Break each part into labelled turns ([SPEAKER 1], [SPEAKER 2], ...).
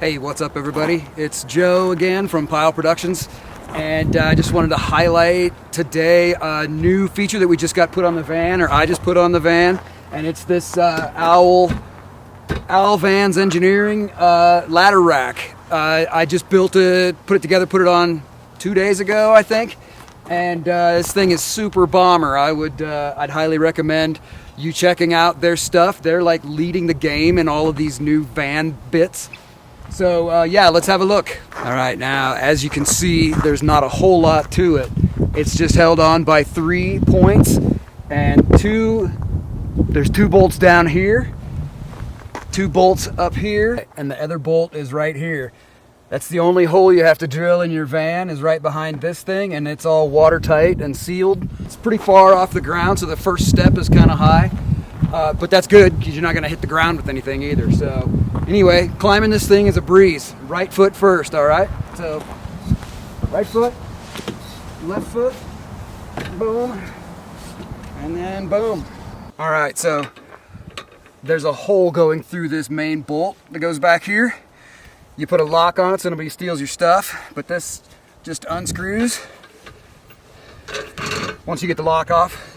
[SPEAKER 1] Hey, what's up everybody? It's Joe again from Pyle Productions, and I just wanted to highlight today a new feature that we just got put on the van, or I just put on the van, and it's this Owl Vans Engineering ladder rack. I just built it, put it together, put it on 2 days ago, I think, and this thing is super bomber. I'd highly recommend you checking out their stuff. They're like leading the game in all of these new van bits. So yeah, let's have a look. All right, now as you can see, there's not a whole lot to it. It's just held on by 3 points, and there's 2 bolts down here, 2 bolts up here, and the other bolt is right here. That's the only hole you have to drill in your van, is right behind this thing, and it's all watertight and sealed. It's pretty far off the ground, so the first step is kind of high. But that's good, because you're not going to hit the ground with anything either. So anyway, climbing this thing is a breeze. Right foot first, all right? So right foot, left foot, boom, and then boom. All right, so there's a hole going through this main bolt that goes back here. You put a lock on it so nobody steals your stuff, but this just unscrews once you get the lock off,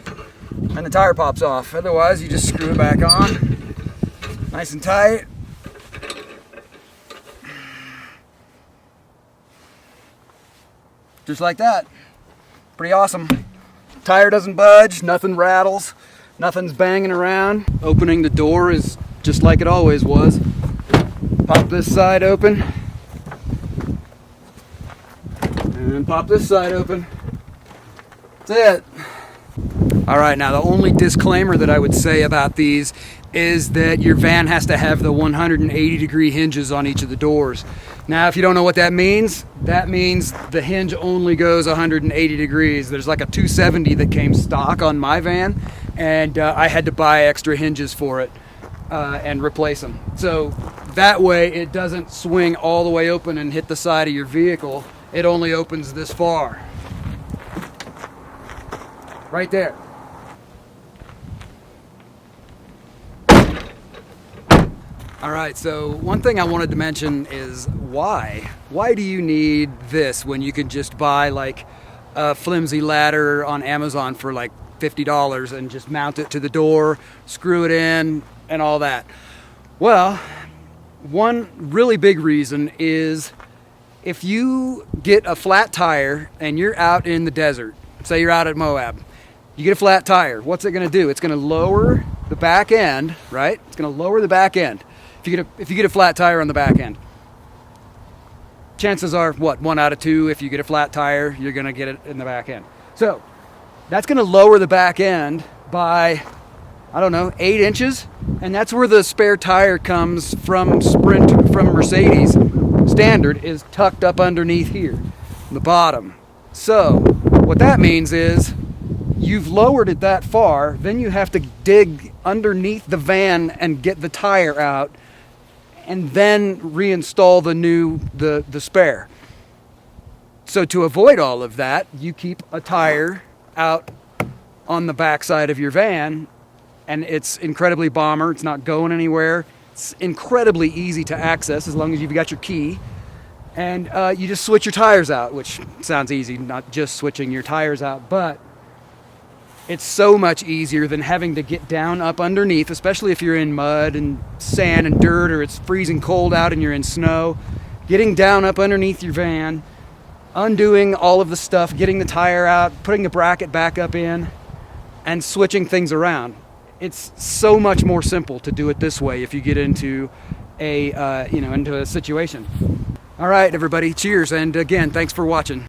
[SPEAKER 1] and the tire pops off. Otherwise, you just screw it back on, nice and tight. Just like that. Pretty awesome. Tire doesn't budge, nothing rattles, nothing's banging around. Opening the door is just like it always was. Pop this side open, and then pop this side open. That's it. All right, now the only disclaimer that I would say about these is that your van has to have the 180-degree hinges on each of the doors. Now, if you don't know what that means the hinge only goes 180 degrees. There's like a 270 that came stock on my van, and I had to buy extra hinges for it and replace them. So that way it doesn't swing all the way open and hit the side of your vehicle. It only opens this far. Right there. All right, so one thing I wanted to mention is why? Why do you need this when you can just buy like a flimsy ladder on Amazon for like $50 and just mount it to the door, screw it in, and all that? Well, one really big reason is if you get a flat tire and you're out in the desert, say you're out at Moab, you get a flat tire, what's it gonna do? It's gonna lower the back end, right? It's gonna lower the back end. If you get a flat tire on the back end, chances are, what, 1 out of 2, if you get a flat tire, you're gonna get it in the back end. So that's gonna lower the back end by, I don't know, 8 inches, and that's where the spare tire comes from. Sprint, from Mercedes standard, is tucked up underneath here, the bottom. So what that means is you've lowered it that far, then you have to dig underneath the van and get the tire out, and then reinstall the spare. So to avoid all of that, you keep a tire out on the backside of your van, and it's incredibly bomber. It's not going anywhere. It's incredibly easy to access as long as you've got your key. And you just switch your tires out, which sounds easy, not just switching your tires out, but it's so much easier than having to get down up underneath, especially if you're in mud and sand and dirt, or it's freezing cold out and you're in snow. Getting down up underneath your van, undoing all of the stuff, getting the tire out, putting the bracket back up in, and switching things around. It's so much more simple to do it this way if you get into into a situation. All right, everybody, cheers, and again, thanks for watching.